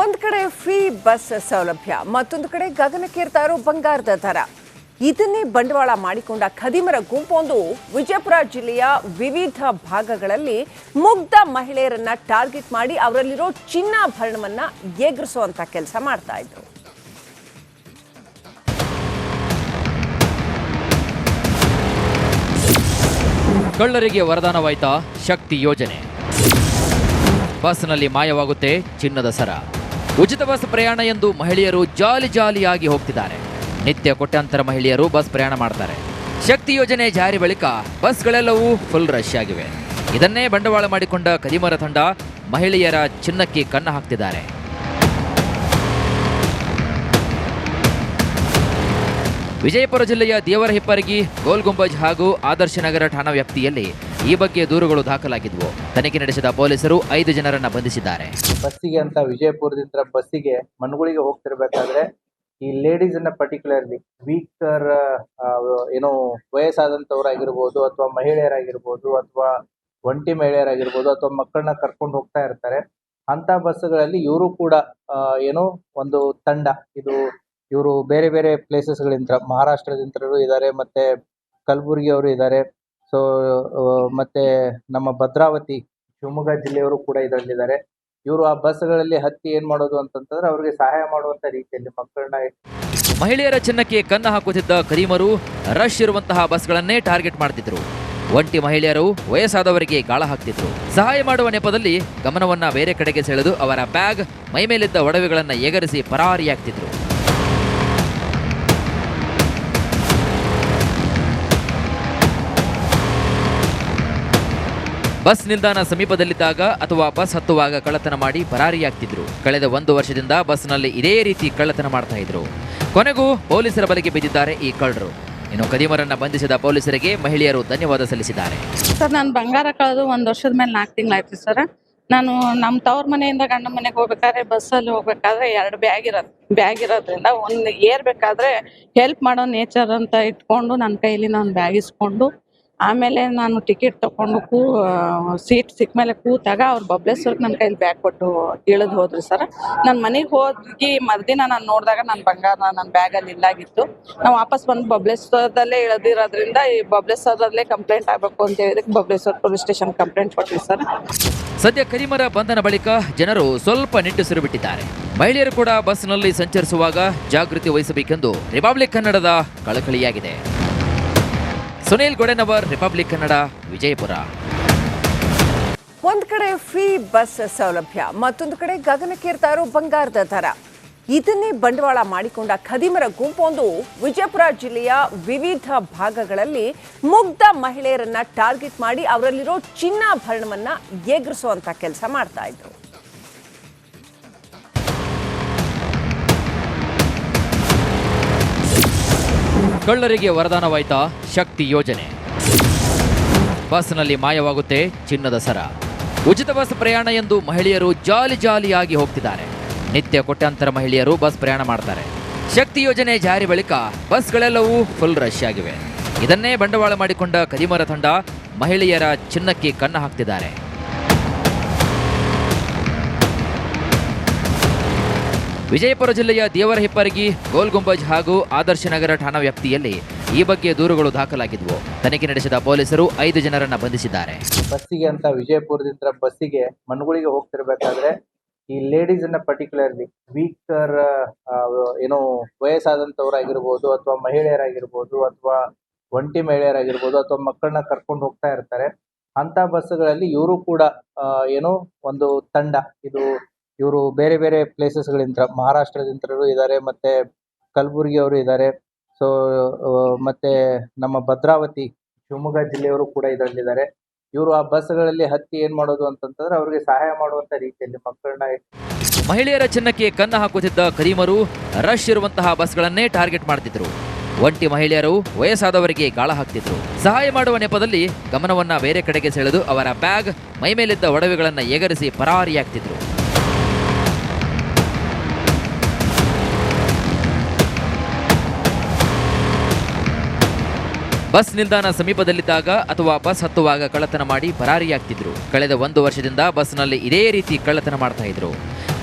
ಒಂದ್ ಕಡೆ free bus ಸೌಲಭ್ಯ, ಮತ್ತೊಂದು ಕಡೆ ಗಗನಕ್ಕೇರ್ತಾ ಇರೋ ಬಂಗಾರದ ದರ. ಇದನ್ನೇ ಬಂಡವಾಳ ಮಾಡಿಕೊಂಡ ಖದೀಮರ ಗುಂಪೊಂದು ವಿಜಯಪುರ ಜಿಲ್ಲೆಯ ವಿವಿಧ ಭಾಗಗಳಲ್ಲಿ ಮುಗ್ಧ ಮಹಿಳೆಯರನ್ನ ಟಾರ್ಗೆಟ್ ಮಾಡಿ ಅವರಲ್ಲಿರೋ ಚಿನ್ನಾಭರಣವನ್ನ ಎಗರಿಸುವಂತ ಕೆಲಸ ಮಾಡ್ತಾ ಇದ್ರು. ಕಳ್ಳರಿಗೆ ವರದಾನವಾಯ್ತಾ ಶಕ್ತಿ ಯೋಜನೆ. ಬಸ್ನಲ್ಲಿ ಮಾಯವಾಗುತ್ತೆ ಚಿನ್ನದ ಸರ. ಉಚಿತ ಬಸ್ ಪ್ರಯಾಣ ಎಂದು ಮಹಿಳೆಯರು ಜಾಲಿಯಾಗಿ ಹೋಗ್ತಿದ್ದಾರೆ. ನಿತ್ಯ ಕೋಟ್ಯಾಂತರ ಮಹಿಳೆಯರು ಬಸ್ ಪ್ರಯಾಣ ಮಾಡ್ತಾರೆ. ಶಕ್ತಿ ಯೋಜನೆ ಜಾರಿ ಬಳಿಕ ಬಸ್ಗಳೆಲ್ಲವೂ ಫುಲ್ ರಶ್ ಆಗಿವೆ. ಇದನ್ನೇ ಬಂಡವಾಳ ಮಾಡಿಕೊಂಡ ಖದೀಮರ ತಂಡ ಮಹಿಳೆಯರ ಚಿನ್ನಕ್ಕೆ ಕನ್ನ ಹಾಕ್ತಿದ್ದಾರೆ. ವಿಜಯಪುರ ಜಿಲ್ಲೆಯ ದೇವರ ಹಿಪ್ಪರಗಿ, ಗೋಲ್ ಗುಂಬಜ್ ಹಾಗೂ ಆದರ್ಶ ನಗರ ಠಾಣಾ ವ್ಯಾಪ್ತಿಯಲ್ಲಿ ಈ ಬಗ್ಗೆ ದೂರುಗಳು ದಾಖಲಾಗಿದ್ವು. ತನಿಖೆ ನಡೆಸಿದ ಪೊಲೀಸರು 5 ಜನರನ್ನ ಬಂಧಿಸಿದ್ದಾರೆ. ಬಸ್ಸಿಗೆ ಅಂತ ವಿಜಯಪುರದಿಂದ ಬಸ್ಸಿಗೆ ಮನಗುಳಿಗೆ ಹೋಗ್ತಿರ್ಬೇಕಾದ್ರೆ ಈ ಲೇಡೀಸ್ ಅನ್ನ ಪರ್ಟಿಕ್ಯುಲರ್ಲಿ ವೀಕರ್ ಏನೋ ವಯಸ್ಸಾದಂತವರಾಗಿರ್ಬೋದು ಅಥವಾ ಮಹಿಳೆಯರಾಗಿರ್ಬೋದು ಅಥವಾ ಒಂಟಿ ಮಹಿಳೆಯರಾಗಿರ್ಬೋದು ಅಥವಾ ಮಕ್ಕಳನ್ನ ಕರ್ಕೊಂಡು ಹೋಗ್ತಾ ಇರ್ತಾರೆ. ಅಂತ ಬಸ್ಗಳಲ್ಲಿ ಇವರು ಕೂಡ ಏನೋ ಒಂದು ತಂಡ, ಇವರು ಬೇರೆ ಬೇರೆ ಪ್ಲೇಸಸ್ಗಳಿಂದ ಮಹಾರಾಷ್ಟ್ರದಿಂದಲೂ ಇದ್ದಾರೆ, ಮತ್ತೆ ಕಲಬುರಗಿ ಅವರು ಇದ್ದಾರೆ. ಸೊ ಮತ್ತೆ ನಮ್ಮ ಭದ್ರಾವತಿ ಶಿವಮೊಗ್ಗ ಜಿಲ್ಲೆಯವರು ಕೂಡ ಇದರಲ್ಲಿದ್ದಾರೆ. ಇವರು ಆ ಬಸ್ಗಳಲ್ಲಿ ಹತ್ತಿ ಏನ್ ಮಾಡೋದು ಅಂತಂತಂದ್ರೆ ಅವ್ರಿಗೆ ಸಹಾಯ ಮಾಡುವಂತ ರೀತಿಯಲ್ಲಿ ಮಕ್ಕಳನ್ನ. ಮಹಿಳೆಯರ ಚಿನ್ನಕ್ಕೆ ಕನ್ನ ಹಾಕುತ್ತಿದ್ದ ಖದೀಮರು ರಶ್ ಇರುವಂತಹ ಬಸ್ಗಳನ್ನೇ ಟಾರ್ಗೆಟ್ ಮಾಡ್ತಿದ್ರು. ಒಂಟಿ ಮಹಿಳೆಯರು ವಯಸ್ಸಾದವರಿಗೆ ಗಾಳ ಹಾಕ್ತಿದ್ರು. ಸಹಾಯ ಮಾಡುವ ನೆಪದಲ್ಲಿ ಗಮನವನ್ನ ಬೇರೆ ಕಡೆಗೆ ಸೆಳೆದು ಅವರ ಬ್ಯಾಗ್, ಮೈಮೇಲಿದ್ದ ಒಡವೆಗಳನ್ನ ಎಗರಿಸಿ ಪರಾರಿಯಾಗ್ತಿದ್ರು. ಬಸ್ ನಿಲ್ದಾಣ ಸಮೀಪದಲ್ಲಿದ್ದಾಗ ಅಥವಾ ಬಸ್ ಹತ್ತುವಾಗ ಕಳ್ಳತನ ಮಾಡಿ ಪರಾರಿಯಾಗ್ತಿದ್ರು. ಕಳೆದ 1 ವರ್ಷದಿಂದ ಬಸ್ನಲ್ಲಿ ಇದೇ ರೀತಿ ಕಳ್ಳತನ ಮಾಡ್ತಾ ಇದ್ರು. ಕೊನೆಗೂ ಪೊಲೀಸರ ಬಲೆಗೆ ಬಿದ್ದಿದ್ದಾರೆ ಈ ಕಳ್ಳರು. ಇನ್ನು ಖದೀಮರನ್ನ ಬಂಧಿಸಿದ ಪೊಲೀಸರಿಗೆ ಮಹಿಳೆಯರು ಧನ್ಯವಾದ ಸಲ್ಲಿಸಿದ್ದಾರೆ. ಸರ್, ನಾನು ಬಂಗಾರ ಕಳೆದು 1 ವರ್ಷದ ಮೇಲೆ 4 ತಿಂಗಳಾಯ್ತು ಸರ್. ನಾನು ನಮ್ಮ ತವ್ರ ಮನೆಯಿಂದ ಗಂಡ ಮನೆಗೆ ಹೋಗ್ಬೇಕಾದ್ರೆ ಬಸ್ಸಲ್ಲಿ ಹೋಗ್ಬೇಕಾದ್ರೆ 2 ಬ್ಯಾಗ್ ಇರೋದ್ರಿಂದ ಒಂದು ಏರ್ಬೇಕಾದ್ರೆ ಹೆಲ್ಪ್ ಮಾಡೋ ನೇಚರ್ ಅಂತ ಇಟ್ಕೊಂಡು ನನ್ನ ಕೈಲಿ ನಾನು ಬ್ಯಾಗ್ ಇಸ್ಕೊಂಡು ಆಮೇಲೆ ನಾನು ಟಿಕೆಟ್ ತಗೊಂಡು ಸೀಟ್ ಸಿಕ್ಕ ಮೇಲೆ ಕೂತಾಗ ಅವ್ರು ಬಬ್ಲೇಶ್ವರ್ಗೆ ನನ್ನ ಕೈಲಿ ಬ್ಯಾಗ್ ಕೊಟ್ಟು ಇಳಿದು ಹೋದ್ರಿ ಸರ್. ನಾನು ಮನೆಗೆ ಹೋಗಿ ಮರುದಿನ ನಾನು ನೋಡಿದಾಗ ನನ್ನ ಬಂಗಾರ ನನ್ನ ಬ್ಯಾಗಲ್ಲಿ ಇಲ್ಲಾಗಿತ್ತು. ನಾವು ವಾಪಸ್ ಬಂದು ಬಬ್ಲೇಶ್ವರದಲ್ಲೇ ಇಳಿದಿರೋದ್ರಿಂದ ಈ ಬಬ್ಲೇಶ್ವರದಲ್ಲೇ ಕಂಪ್ಲೇಂಟ್ ಆಗಬೇಕು ಅಂತ ಹೇಳಿದಕ್ಕೆ ಬಬ್ಲೇಶ್ವರ ಪೊಲೀಸ್ ಸ್ಟೇಷನ್ ಕಂಪ್ಲೇಂಟ್ ಕೊಟ್ವಿ ಸರ್. ಸದ್ಯ ಖದೀಮರ ಬಂಧನ ಬಳಿಕ ಜನರು ಸ್ವಲ್ಪ ನಿಟ್ಟುಸಿರು ಬಿಟ್ಟಿದ್ದಾರೆ. ಮಹಿಳೆಯರು ಕೂಡ ಬಸ್ನಲ್ಲಿ ಸಂಚರಿಸುವಾಗ ಜಾಗೃತಿ ವಹಿಸಬೇಕೆಂದು ರಿಪಬ್ಲಿಕ್ ಕನ್ನಡದ ಕಳಕಳಿಯಾಗಿದೆ. ಸುನೀಲ್ ಗೊಡೆನವರ್, ರಿಪಬ್ಲಿಕ್ ಕನ್ನಡ, ವಿಜಯಪುರ. ಒಂದ್ ಕಡೆ ಫ್ರೀ ಬಸ್ ಸೌಲಭ್ಯ, ಮತ್ತೊಂದು ಕಡೆ ಗಗನಕ್ಕೇರ್ತಾ ಇರೋ ಬಂಗಾರದ ದರ. ಇದನ್ನೇ ಬಂಡವಾಳ ಮಾಡಿಕೊಂಡ ಖದೀಮರ ಗುಂಪೊಂದು ವಿಜಯಪುರ ಜಿಲ್ಲೆಯ ವಿವಿಧ ಭಾಗಗಳಲ್ಲಿ ಮುಗ್ಧ ಮಹಿಳೆಯರನ್ನ ಟಾರ್ಗೆಟ್ ಮಾಡಿ ಅವರಲ್ಲಿರೋ ಚಿನ್ನಾಭರಣವನ್ನ ಎಗರಿಸುವಂತ ಕೆಲಸ ಮಾಡ್ತಾ ಇದ್ರು. ಕಳ್ಳರಿಗೆ ವರದಾನವಾಯ್ತಾ ಶಕ್ತಿ ಯೋಜನೆ. ಬಸ್ನಲ್ಲಿ ಮಾಯವಾಗುತ್ತೆ ಚಿನ್ನದ ಸರ. ಉಚಿತ ಬಸ್ ಪ್ರಯಾಣ ಎಂದು ಮಹಿಳೆಯರು ಜಾಲಿಯಾಗಿ ಹೋಗ್ತಿದ್ದಾರೆ. ನಿತ್ಯ ಕೋಟ್ಯಾಂತರ ಮಹಿಳೆಯರು ಬಸ್ ಪ್ರಯಾಣ ಮಾಡ್ತಾರೆ. ಶಕ್ತಿ ಯೋಜನೆ ಜಾರಿ ಬಳಿಕ ಬಸ್ಗಳೆಲ್ಲವೂ ಫುಲ್ ರಶ್ ಆಗಿವೆ. ಇದನ್ನೇ ಬಂಡವಾಳ ಮಾಡಿಕೊಂಡ ಖದೀಮರ ತಂಡ ಮಹಿಳೆಯರ ಚಿನ್ನಕ್ಕೆ ಕನ್ನ ಹಾಕ್ತಿದ್ದಾರೆ. ವಿಜಯಪುರ ಜಿಲ್ಲೆಯ ದೇವರ ಹಿಪ್ಪರಗಿ, ಗೋಲ್ ಗುಂಬಜ್ ಹಾಗೂ ಆದರ್ಶ ನಗರ ಠಾಣಾ ವ್ಯಾಪ್ತಿಯಲ್ಲಿ ಈ ಬಗ್ಗೆ ದೂರುಗಳು ದಾಖಲಾಗಿದ್ವು. ತನಿಖೆ ನಡೆಸಿದ ಪೊಲೀಸರು 5 ಜನರನ್ನ ಬಂಧಿಸಿದ್ದಾರೆ. ಬಸ್ಸಿಗೆ ಅಂತ ವಿಜಯಪುರದಿಂದ ಬಸ್ಸಿಗೆ ಮನಗುಳಿಗೆ ಹೋಗ್ತಿರ್ಬೇಕಾದ್ರೆ ಈ ಲೇಡೀಸ್ ಅನ್ನ ಪರ್ಟಿಕ್ಯುಲರ್ಲಿ ವೀಕರ್ ಏನೋ ವಯಸ್ಸಾದಂತವರಾಗಿರ್ಬೋದು ಅಥವಾ ಮಹಿಳೆಯರಾಗಿರ್ಬೋದು ಅಥವಾ ಒಂಟಿ ಮಹಿಳೆಯರಾಗಿರ್ಬೋದು ಅಥವಾ ಮಕ್ಕಳನ್ನ ಕರ್ಕೊಂಡು ಹೋಗ್ತಾ ಇರ್ತಾರೆ. ಅಂತ ಬಸ್ಗಳಲ್ಲಿ ಇವರು ಕೂಡ ಏನೋ ಒಂದು ತಂಡ, ಇವರು ಬೇರೆ ಬೇರೆ ಪ್ಲೇಸಸ್ಗಳಿಂದ ಮಹಾರಾಷ್ಟ್ರದಿಂದಲೂ ಇದ್ದಾರೆ, ಮತ್ತೆ ಕಲಬುರಗಿ ಅವರು ಇದ್ದಾರೆ. ಸೊ ಮತ್ತೆ ನಮ್ಮ ಭದ್ರಾವತಿ ಶಿವಮೊಗ್ಗ ಜಿಲ್ಲೆಯವರು ಕೂಡ ಇದರಲ್ಲಿದ್ದಾರೆ. ಇವರು ಆ ಬಸ್ಗಳಲ್ಲಿ ಹತ್ತಿ ಏನ್ ಮಾಡೋದು ಅಂತಂತಂದ್ರೆ ಅವ್ರಿಗೆ ಸಹಾಯ ಮಾಡುವಂತ ರೀತಿಯಲ್ಲಿ ಮಕ್ಕಳನ್ನ. ಮಹಿಳೆಯರ ಚಿನ್ನಕ್ಕೆ ಕನ್ನ ಹಾಕುತ್ತಿದ್ದ ಖದೀಮರು ರಶ್ ಇರುವಂತಹ ಬಸ್ಗಳನ್ನೇ ಟಾರ್ಗೆಟ್ ಮಾಡ್ತಿದ್ರು. ಒಂಟಿ ಮಹಿಳೆಯರು ವಯಸ್ಸಾದವರಿಗೆ ಗಾಳ ಹಾಕ್ತಿದ್ರು. ಸಹಾಯ ಮಾಡುವ ನೆಪದಲ್ಲಿ ಗಮನವನ್ನ ಬೇರೆ ಕಡೆಗೆ ಸೆಳೆದು ಅವರ ಬ್ಯಾಗ್, ಮೈಮೇಲಿದ್ದ ಒಡವೆಗಳನ್ನ ಎಗರಿಸಿ ಪರಾರಿಯಾಗ್ತಿದ್ರು. ಬಸ್ ನಿಲ್ದಾಣ ಸಮೀಪದಲ್ಲಿದ್ದಾಗ ಅಥವಾ ಬಸ್ ಹತ್ತುವಾಗ ಕಳ್ಳತನ ಮಾಡಿ ಪರಾರಿಯಾಗ್ತಿದ್ರು. ಕಳೆದ 1 ವರ್ಷದಿಂದ ಬಸ್ನಲ್ಲಿ ಇದೇ ರೀತಿ ಕಳ್ಳತನ ಮಾಡ್ತಾ ಇದ್ರು.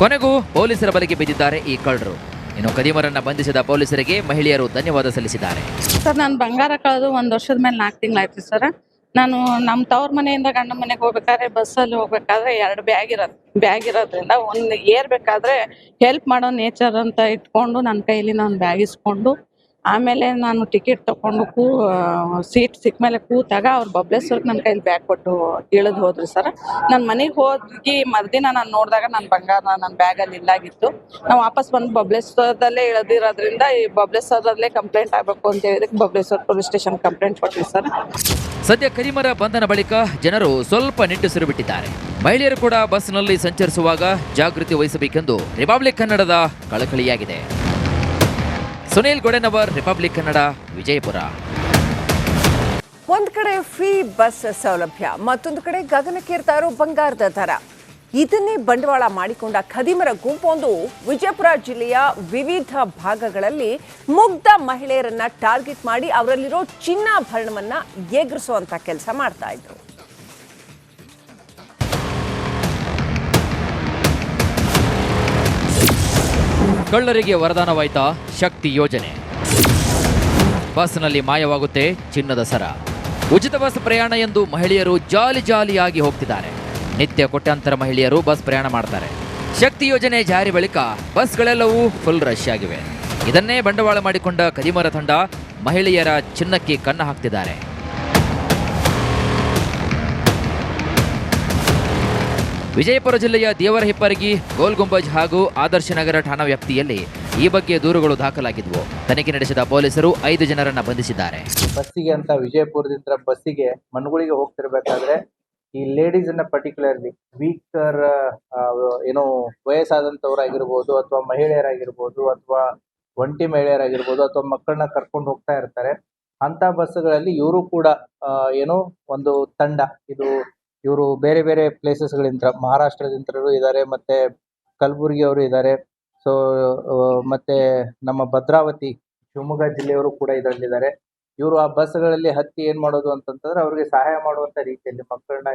ಕೊನೆಗೂ ಪೊಲೀಸರ ಬಲೆಗೆ ಬಿದ್ದಿದ್ದಾರೆ ಈ ಕಳ್ಳರು. ಇನ್ನು ಕದಿಮರನ್ನ ಬಂಧಿಸಿದ ಪೊಲೀಸರಿಗೆ ಮಹಿಳೆಯರು ಧನ್ಯವಾದ ಸಲ್ಲಿಸಿದ್ದಾರೆ. ಸರ್ ನಾನು ಬಂಗಾರ ಕಳೆದು 1 ವರ್ಷದ ಮೇಲೆ 4 ತಿಂಗಳಾಯ್ತು ಸರ್. ನಾನು ನಮ್ಮ ತವ್ರ ಮನೆಯಿಂದ ಗಂಡ ಮನೆಗೆ ಹೋಗ್ಬೇಕಾದ್ರೆ ಬಸ್ಸಲ್ಲಿ ಹೋಗ್ಬೇಕಾದ್ರೆ 2 ಬ್ಯಾಗ್ ಇರೋದ್ರಿಂದ ಒಂದು ಏರ್ಬೇಕಾದ್ರೆ ಹೆಲ್ಪ್ ಮಾಡೋ ನೇಚರ್ ಅಂತ ಇಟ್ಕೊಂಡು ನನ್ನ ಕೈಲಿ ನಾನು ಬ್ಯಾಗ್ ಇಸ್ಕೊಂಡು ಆಮೇಲೆ ನಾನು ಟಿಕೆಟ್ ತಗೊಂಡು ಸೀಟ್ ಸಿಕ್ಕ ಮೇಲೆ ಕೂತಾಗ ಅವ್ರು ಬಬ್ಲೇಶ್ವರ್ಗೆ ನನ್ನ ಕೈಲಿ ಬ್ಯಾಗ್ ಕೊಟ್ಟು ಇಳಿದು ಹೋದ್ರಿ ಸರ್. ನಾನು ಮನೆಗೆ ಹೋಗಿ ಮರುದಿನ ನಾನು ನೋಡಿದಾಗ ನನ್ನ ಬಂಗಾರ ನನ್ನ ಬ್ಯಾಗಲ್ಲಿ ಇಲ್ಲಾಗಿತ್ತು. ನಾವು ವಾಪಸ್ ಬಂದು ಬಬ್ಲೇಶ್ವರದಲ್ಲೇ ಇಳಿದಿರೋದ್ರಿಂದ ಈ ಬಬ್ಲೇಶ್ವರದಲ್ಲೇ ಕಂಪ್ಲೇಂಟ್ ಆಗಬೇಕು ಅಂತ ಹೇಳಿದಕ್ಕೆ ಬಬ್ಲೇಶ್ವರ ಪೊಲೀಸ್ ಸ್ಟೇಷನ್ ಕಂಪ್ಲೇಂಟ್ ಕೊಟ್ಟಿವಿ ಸರ್. ಸದ್ಯ ಕದಿಮರ ಬಂಧನ ಬಳಿಕ ಜನರು ಸ್ವಲ್ಪ ನಿಟ್ಟುಸಿರು ಬಿಟ್ಟಿದ್ದಾರೆ. ಮಹಿಳೆಯರು ಕೂಡ ಬಸ್ನಲ್ಲಿ ಸಂಚರಿಸುವಾಗ ಜಾಗೃತಿ ವಹಿಸಬೇಕೆಂದು ರಿಪಬ್ಲಿಕ್ ಕನ್ನಡದ ಕಳಕಳಿಯಾಗಿದೆ. ಸುನೀಲ್ ಗೊಡೆನವರ್, ರಿಪಬ್ಲಿಕ್ ಕನ್ನಡ, ವಿಜಯಪುರ. ಒಂದ್ ಕಡೆ ಫ್ರೀ ಬಸ್ ಸೌಲಭ್ಯ, ಮತ್ತೊಂದು ಕಡೆ ಗಗನಕ್ಕೇರ್ತಾ ಇರೋ ಬಂಗಾರದ ದರ. ಇದನ್ನೇ ಬಂಡವಾಳ ಮಾಡಿಕೊಂಡ ಖದೀಮರ ಗುಂಪೊಂದು ವಿಜಯಪುರ ಜಿಲ್ಲೆಯ ವಿವಿಧ ಭಾಗಗಳಲ್ಲಿ ಮುಗ್ಧ ಮಹಿಳೆಯರನ್ನ ಟಾರ್ಗೆಟ್ ಮಾಡಿ ಅವರಲ್ಲಿರೋ ಚಿನ್ನಾಭರಣವನ್ನ ಎಗರಿಸುವಂತ ಕೆಲಸ ಮಾಡ್ತಾ ಇದ್ರು. ಕಳ್ಳರಿಗೆ ವರದಾನವಾಯ್ತಾ ಶಕ್ತಿ ಯೋಜನೆ. ಬಸ್ನಲ್ಲಿ ಮಾಯವಾಗುತ್ತೆ ಚಿನ್ನದ ಸರ. ಉಚಿತ ಬಸ್ ಪ್ರಯಾಣ ಎಂದು ಮಹಿಳೆಯರು ಜಾಲಿಯಾಗಿ ಹೋಗ್ತಿದ್ದಾರೆ. ನಿತ್ಯ ಕೋಟ್ಯಾಂತರ ಮಹಿಳೆಯರು ಬಸ್ ಪ್ರಯಾಣ ಮಾಡ್ತಾರೆ. ಶಕ್ತಿ ಯೋಜನೆ ಜಾರಿ ಬಳಿಕ ಬಸ್ಗಳೆಲ್ಲವೂ ಫುಲ್ ರಶ್ ಆಗಿವೆ. ಇದನ್ನೇ ಬಂಡವಾಳ ಮಾಡಿಕೊಂಡ ಕದಿಮರ ತಂಡ ಮಹಿಳೆಯರ ಚಿನ್ನಕ್ಕೆ ಕನ್ನ ಹಾಕ್ತಿದ್ದಾರೆ. ವಿಜಯಪುರ ಜಿಲ್ಲೆಯ ದೇವರಹಿಪ್ಪರಗಿ, ಗೋಲ್ ಗುಂಬಜ್ ಹಾಗೂ ಆದರ್ಶ ನಗರ ಠಾಣಾ ವ್ಯಾಪ್ತಿಯಲ್ಲಿ ಈ ಬಗ್ಗೆ ದೂರುಗಳು ದಾಖಲಾಗಿದ್ವು. ತನಿಖೆ ನಡೆಸಿದ ಪೊಲೀಸರು 5 ಜನರನ್ನ ಬಂಧಿಸಿದ್ದಾರೆ. ಬಸ್ಸಿಗೆ ಅಂತ ವಿಜಯಪುರದಿಂದ ಬಸ್ಸಿಗೆ ಮನ್ಗುಳಿಗೆ ಹೋಗ್ತಿರ್ಬೇಕಾದ್ರೆ ಈ ಲೇಡೀಸ್ ಅನ್ನ ಪರ್ಟಿಕ್ಯುಲರ್ಲಿ ವೀಕರ್ ಏನೋ ವಯಸ್ಸಾದಂತವ್ರಾಗಿರ್ಬೋದು ಅಥವಾ ಮಹಿಳೆಯರಾಗಿರ್ಬೋದು ಅಥವಾ ಒಂಟಿ ಮಹಿಳೆಯರಾಗಿರ್ಬೋದು ಅಥವಾ ಮಕ್ಕಳನ್ನ ಕರ್ಕೊಂಡು ಹೋಗ್ತಾ ಇರ್ತಾರೆ. ಅಂತ ಬಸ್ಗಳಲ್ಲಿ ಇವರು ಕೂಡ ಏನೋ ಒಂದು ತಂಡ, ಇವರು ಬೇರೆ ಬೇರೆ ಪ್ಲೇಸಸ್ಗಳಿಂದ ಮಹಾರಾಷ್ಟ್ರದಿಂತರೂ ಇದ್ದಾರೆ, ಮತ್ತೆ ಕಲಬುರಗಿ ಅವರು ಇದ್ದಾರೆ. ಸೊ ಮತ್ತೆ ನಮ್ಮ ಭದ್ರಾವತಿ ಶಿವಮೊಗ್ಗ ಜಿಲ್ಲೆಯವರು ಕೂಡ ಇದರಲ್ಲಿದ್ದಾರೆ. ಇವರು ಆ ಬಸ್ಗಳಲ್ಲಿ ಹತ್ತಿ ಏನ್ ಮಾಡೋದು ಅಂತಂತಂದ್ರೆ ಅವ್ರಿಗೆ ಸಹಾಯ ಮಾಡುವಂತ ರೀತಿಯಲ್ಲಿ ಮಕ್ಕಳನ್ನ.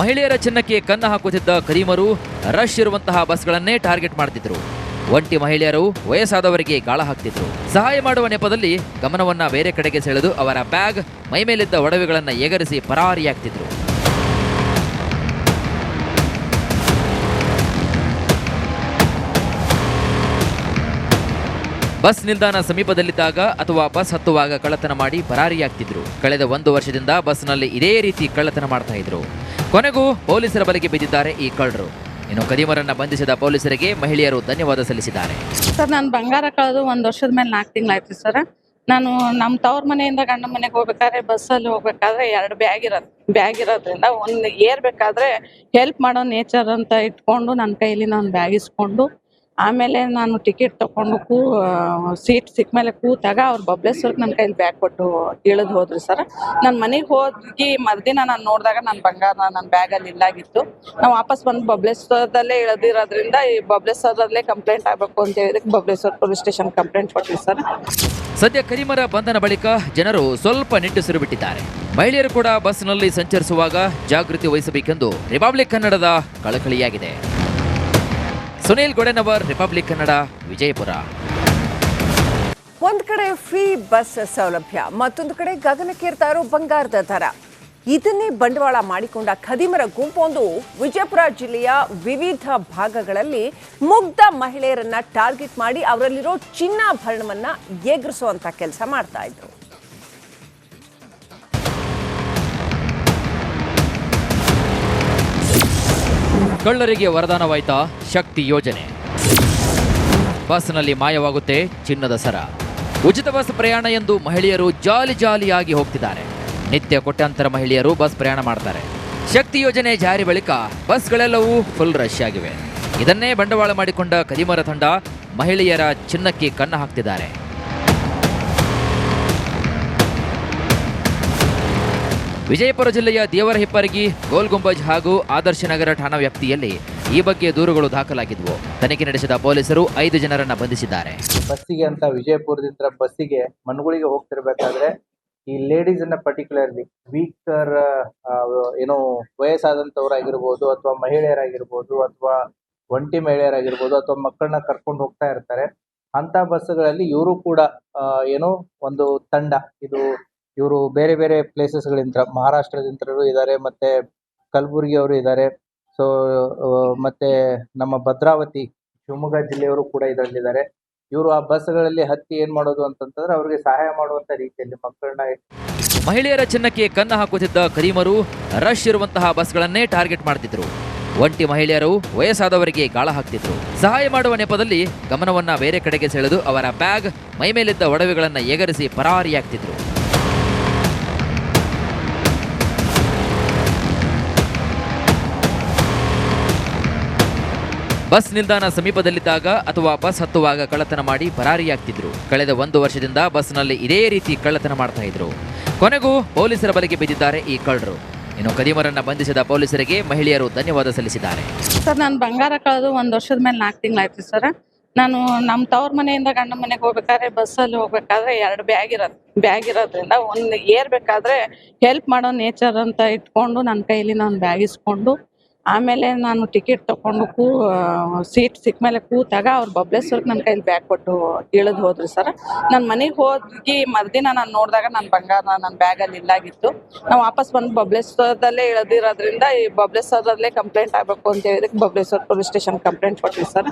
ಮಹಿಳೆಯರ ಚಿನ್ನಕ್ಕೆ ಕನ್ನ ಹಾಕುತ್ತಿದ್ದ ಕದೀಮರು ರಶ್ ಇರುವಂತಹ ಬಸ್ಗಳನ್ನೇ ಟಾರ್ಗೆಟ್ ಮಾಡ್ತಿದ್ರು. ಒಂಟಿ ಮಹಿಳೆಯರು ವಯಸ್ಸಾದವರಿಗೆ ಗಾಳ ಹಾಕ್ತಿದ್ರು. ಸಹಾಯ ಮಾಡುವ ನೆಪದಲ್ಲಿ ಗಮನವನ್ನ ಬೇರೆ ಕಡೆಗೆ ಸೆಳೆದು ಅವರ ಬ್ಯಾಗ್, ಮೈಮೇಲಿದ್ದ ಒಡವೆಗಳನ್ನ ಎಗರಿಸಿ ಪರಾರಿಯಾಗ್ತಿದ್ರು. ಬಸ್ ನಿಲ್ದಾಣ ಸಮೀಪದಲ್ಲಿದ್ದಾಗ ಅಥವಾ ಬಸ್ ಹತ್ತುವಾಗ ಕಳ್ಳತನ ಮಾಡಿ ಪರಾರಿಯಾಗ್ತಿದ್ರು. ಕಳೆದ 1 ವರ್ಷದಿಂದ ಬಸ್ನಲ್ಲಿ ಇದೇ ರೀತಿ ಕಳ್ಳತನ ಮಾಡ್ತಾ ಇದ್ರು. ಕೊನೆಗೂ ಪೊಲೀಸರ ಬಲೆಗೆ ಬಿದ್ದಿದ್ದಾರೆ ಈ ಕಳ್ಳರು. ಇನ್ನು ಕದಿಮರನ್ನ ಬಂಧಿಸಿದ ಪೊಲೀಸರಿಗೆ ಮಹಿಳೆಯರು ಧನ್ಯವಾದ ಸಲ್ಲಿಸಿದ್ದಾರೆ. ಸರ್ ನಾನು ಬಂಗಾರ ಕಳೆದು 1 ವರ್ಷದ ಮೇಲೆ 4 ತಿಂಗಳಾಯ್ತು ಸರ್. ನಾನು ನಮ್ಮ ತವ್ರ ಮನೆಯಿಂದ ಗಂಡ ಮನೆಗೆ ಹೋಗ್ಬೇಕಾದ್ರೆ ಬಸ್ಸಲ್ಲಿ ಹೋಗ್ಬೇಕಾದ್ರೆ 2 ಬ್ಯಾಗ್ ಇರೋದ್ರಿಂದ ಒಂದು ಏರ್ಬೇಕಾದ್ರೆ ಹೆಲ್ಪ್ ಮಾಡೋ ನೇಚರ್ ಅಂತ ಇಟ್ಕೊಂಡು ನನ್ನ ಕೈಲಿ ನಾನು ಬ್ಯಾಗ್ ಇಸ್ಕೊಂಡು ಆಮೇಲೆ ನಾನು ಟಿಕೆಟ್ ತಗೊಂಡು ಸೀಟ್ ಸಿಕ್ಕ ಮೇಲೆ ಕೂತಾಗ ಅವ್ರು ಬಬ್ಲೇಶ್ವರ್ಗೆ ನನ್ನ ಕೈಲಿ ಬ್ಯಾಗ್ ಕೊಟ್ಟು ಇಳಿದು ಹೋದ್ರಿ ಸರ್. ನಾನು ಮನೆಗೆ ಹೋಗಿ ಮರುದಿನ ನಾನು ನೋಡಿದಾಗ ನನ್ನ ಬಂಗಾರ ನನ್ನ ಬ್ಯಾಗಲ್ಲಿ ಇಲ್ಲಾಗಿತ್ತು. ನಾವು ವಾಪಸ್ ಬಂದು ಬಬ್ಲೇಶ್ವರದಲ್ಲೇ ಇಳಿದಿರೋದ್ರಿಂದ ಈ ಬಬ್ಲೇಶ್ವರದಲ್ಲೇ ಕಂಪ್ಲೇಂಟ್ ಆಗಬೇಕು ಅಂತ ಹೇಳಿದಕ್ಕೆ ಬಬ್ಲೇಶ್ವರ ಪೊಲೀಸ್ ಸ್ಟೇಷನ್ ಕಂಪ್ಲೇಂಟ್ ಕೊಟ್ಟಿವಿ ಸರ್. ಸದ್ಯ ಕದಿಮರ ಬಂಧನ ಬಳಿಕ ಜನರು ಸ್ವಲ್ಪ ನಿಟ್ಟುಸಿರು ಬಿಟ್ಟಿದ್ದಾರೆ. ಮಹಿಳೆಯರು ಕೂಡ ಬಸ್ನಲ್ಲಿ ಸಂಚರಿಸುವಾಗ ಜಾಗೃತಿ ವಹಿಸಬೇಕೆಂದು ರಿಪಬ್ಲಿಕ್ ಕನ್ನಡದ ಕಳಕಳಿಯಾಗಿದೆ. ಸುನೀಲ್ ಗೊಡೆನವರ್, ರಿಪಬ್ಲಿಕ್ ಕನ್ನಡ, ವಿಜಯಪುರ. ಒಂದ್ ಕಡೆ ಫ್ರೀ ಬಸ್ ಸೌಲಭ್ಯ, ಮತ್ತೊಂದು ಕಡೆ ಗಗನಕ್ಕೇರ್ತಾ ಇರೋ ಬಂಗಾರದ ದರ. ಇದನ್ನೇ ಬಂಡವಾಳ ಮಾಡಿಕೊಂಡ ಖದೀಮರ ಗುಂಪೊಂದು ವಿಜಯಪುರ ಜಿಲ್ಲೆಯ ವಿವಿಧ ಭಾಗಗಳಲ್ಲಿ ಮುಗ್ಧ ಮಹಿಳೆಯರನ್ನ ಟಾರ್ಗೆಟ್ ಮಾಡಿ ಅವರಲ್ಲಿರೋ ಚಿನ್ನಾಭರಣವನ್ನ ಎಗರಿಸುವಂತ ಕೆಲಸ ಮಾಡ್ತಾ ಇದ್ರು. ಕಳ್ಳರಿಗೆ ವರದಾನವಾಯ್ತಾ ಶಕ್ತಿ ಯೋಜನೆ. ಬಸ್ನಲ್ಲಿ ಮಾಯವಾಗುತ್ತೆ ಚಿನ್ನದ ಸರ. ಉಚಿತ ಬಸ್ ಪ್ರಯಾಣ ಎಂದು ಮಹಿಳೆಯರು ಜಾಲಿಯಾಗಿ ಹೋಗ್ತಿದ್ದಾರೆ. ನಿತ್ಯ ಕೋಟ್ಯಾಂತರ ಮಹಿಳೆಯರು ಬಸ್ ಪ್ರಯಾಣ ಮಾಡ್ತಾರೆ. ಶಕ್ತಿ ಯೋಜನೆ ಜಾರಿ ಬಳಿಕ ಬಸ್ಗಳೆಲ್ಲವೂ ಫುಲ್ ರಶ್ ಆಗಿವೆ. ಇದನ್ನೇ ಬಂಡವಾಳ ಮಾಡಿಕೊಂಡ ಕದಿಮರ ತಂಡ ಮಹಿಳೆಯರ ಚಿನ್ನಕ್ಕೆ ಕನ್ನ ಹಾಕ್ತಿದ್ದಾರೆ. ವಿಜಯಪುರ ಜಿಲ್ಲೆಯ ದೇವರಹಿಪ್ಪರಗಿ, ಗೋಲ್ ಗುಂಬಜ್ ಹಾಗೂ ಆದರ್ಶ ನಗರ ಠಾಣಾ ವ್ಯಾಪ್ತಿಯಲ್ಲಿ ಈ ಬಗ್ಗೆ ದೂರುಗಳು ದಾಖಲಾಗಿದ್ವು. ತನಿಖೆ ನಡೆಸಿದ ಪೊಲೀಸರು 5 ಜನರನ್ನ ಬಂಧಿಸಿದ್ದಾರೆ. ಬಸ್ಸಿಗೆ ಅಂತ ವಿಜಯಪುರದಿಂದ ಬಸ್ಸಿಗೆ ಮನ್ಗುಳಿಗೆ ಹೋಗ್ತಿರ್ಬೇಕಾದ್ರೆ ಈ ಲೇಡೀಸ್ ಅನ್ನ ಪರ್ಟಿಕ್ಯುಲರ್ಲಿ ವೀಕರ್ ಏನೋ ವಯಸ್ಸಾದಂಥವ್ರಾಗಿರ್ಬೋದು ಅಥವಾ ಮಹಿಳೆಯರಾಗಿರ್ಬೋದು ಅಥವಾ ಒಂಟಿ ಮಹಿಳೆಯರಾಗಿರ್ಬೋದು ಅಥವಾ ಮಕ್ಕಳನ್ನ ಕರ್ಕೊಂಡು ಹೋಗ್ತಾ ಇರ್ತಾರೆ. ಅಂತ ಬಸ್ಗಳಲ್ಲಿ ಇವರು ಕೂಡ ಏನೋ ಒಂದು ತಂಡ, ಇದು ಇವರು ಬೇರೆ ಬೇರೆ ಪ್ಲೇಸಸ್ಗಳಿಂದ ಮಹಾರಾಷ್ಟ್ರದಿಂದಲೂ ಇದ್ದಾರೆ, ಮತ್ತೆ ಕಲಬುರಗಿ ಅವರು ಇದ್ದಾರೆ. ಸೊ ಮತ್ತೆ ನಮ್ಮ ಭದ್ರಾವತಿ ಶಿವಮೊಗ್ಗ ಜಿಲ್ಲೆಯವರು ಕೂಡ ಇದರಲ್ಲಿದ್ದಾರೆ. ಇವರು ಆ ಬಸ್ಗಳಲ್ಲಿ ಹತ್ತಿ ಏನ್ ಮಾಡೋದು ಅಂತಂತಂದ್ರೆ ಅವ್ರಿಗೆ ಸಹಾಯ ಮಾಡುವಂತ ರೀತಿಯಲ್ಲಿ ಮಕ್ಕಳನ್ನ. ಮಹಿಳೆಯರ ಚಿನ್ನಕ್ಕೆ ಕನ್ನ ಹಾಕುತ್ತಿದ್ದ ಖದೀಮರು ರಶ್ ಇರುವಂತಹ ಬಸ್ಗಳನ್ನೇ ಟಾರ್ಗೆಟ್ ಮಾಡ್ತಿದ್ರು. ಒಂಟಿ ಮಹಿಳೆಯರು ವಯಸ್ಸಾದವರಿಗೆ ಗಾಳ ಹಾಕ್ತಿದ್ರು. ಸಹಾಯ ಮಾಡುವ ನೆಪದಲ್ಲಿ ಗಮನವನ್ನ ಬೇರೆ ಕಡೆಗೆ ಸೆಳೆದು ಅವರ ಬ್ಯಾಗ್, ಮೈಮೇಲಿದ್ದ ಒಡವೆಗಳನ್ನ ಎಗರಿಸಿ ಪರಾರಿಯಾಗ್ತಿದ್ರು. ಬಸ್ ನಿಲ್ದಾಣ ಸಮೀಪದಲ್ಲಿದ್ದಾಗ ಅಥವಾ ಬಸ್ ಹತ್ತುವಾಗ ಕಳ್ಳತನ ಮಾಡಿ ಪರಾರಿಯಾಗ್ತಿದ್ರು. ಕಳೆದ 1 ವರ್ಷದಿಂದ ಬಸ್ನಲ್ಲಿ ಇದೇ ರೀತಿ ಕಳ್ಳತನ ಮಾಡ್ತಾ ಇದ್ರು. ಕೊನೆಗೂ ಪೊಲೀಸರ ಬಲೆಗೆ ಬಿದ್ದಿದ್ದಾರೆ ಈ ಕಳ್ಳರು. ಇನ್ನು ಖದೀಮರನ್ನ ಬಂಧಿಸಿದ ಪೊಲೀಸರಿಗೆ ಮಹಿಳೆಯರು ಧನ್ಯವಾದ ಸಲ್ಲಿಸಿದ್ದಾರೆ. ಸರ್ ನಾನು ಬಂಗಾರ ಕಳೆದು 1 ವರ್ಷದ ಮೇಲೆ 4 ತಿಂಗಳಾಯ್ತು ಸರ್. ನಾನು ನಮ್ಮ ತವ್ರ ಮನೆಯಿಂದ ಗಂಡ ಮನೆಗೆ ಹೋಗ್ಬೇಕಾದ್ರೆ ಬಸ್ಸಲ್ಲಿ ಹೋಗ್ಬೇಕಾದ್ರೆ 2 ಬ್ಯಾಗ್ ಇರೋದ್ರಿಂದ ಒಂದು ಏರ್ಬೇಕಾದ್ರೆ ಹೆಲ್ಪ್ ಮಾಡೋ ನೇಚರ್ ಅಂತ ಇಟ್ಕೊಂಡು ನನ್ನ ಕೈಲಿ ನಾನು ಬ್ಯಾಗ್ ಇಸ್ಕೊಂಡು ಆಮೇಲೆ ನಾನು ಟಿಕೆಟ್ ತಗೊಂಡು ಸೀಟ್ ಸಿಕ್ಕ ಮೇಲೆ ಕೂತಾಗ ಅವ್ರು ಬಬ್ಲೇಶ್ವರಕ್ಕೆ ನನ್ನ ಕೈಲಿ ಬ್ಯಾಗ್ ಕೊಟ್ಟು ಇಳಿದು ಹೋದ್ರಿ ಸರ್. ನಾನು ಮನೆಗೆ ಹೋಗಿ ಮರುದಿನ ನಾನು ನೋಡಿದಾಗ ನನ್ನ ಬಂಗಾರ ನನ್ನ ಬ್ಯಾಗಲ್ಲಿ ಇಲ್ಲಾಗಿತ್ತು. ನಾವು ವಾಪಸ್ ಬಂದು ಬಬ್ಲೇಶ್ವರದಲ್ಲೇ ಇಳಿದಿರೋದ್ರಿಂದ ಈ ಬಬ್ಲೇಶ್ವರದಲ್ಲೇ ಕಂಪ್ಲೇಂಟ್ ಆಗಬೇಕು ಅಂತ ಹೇಳಿದಕ್ಕೆ ಬಬ್ಲೇಶ್ವರ ಪೊಲೀಸ್ ಸ್ಟೇಷನ್ ಕಂಪ್ಲೇಂಟ್ ಕೊಟ್ಟಿವಿ ಸರ್.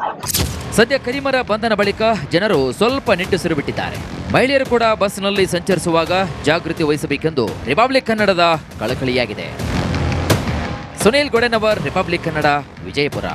ಸದ್ಯ ಖದೀಮರ ಬಂಧನ ಬಳಿಕ ಜನರು ಸ್ವಲ್ಪ ನಿಟ್ಟುಸಿರು ಬಿಟ್ಟಿದ್ದಾರೆ. ಮಹಿಳೆಯರು ಕೂಡ ಬಸ್ನಲ್ಲಿ ಸಂಚರಿಸುವಾಗ ಜಾಗೃತಿ ವಹಿಸಬೇಕೆಂದು ರಿಪಬ್ಲಿಕ್ ಕನ್ನಡದ ಕಳಕಳಿಯಾಗಿದೆ. ಸುನೀಲ್ ಗೊಡೆನವರ್, ರಿಪಬ್ಲಿಕ್ ಕನ್ನಡ, ವಿಜಯಪುರ.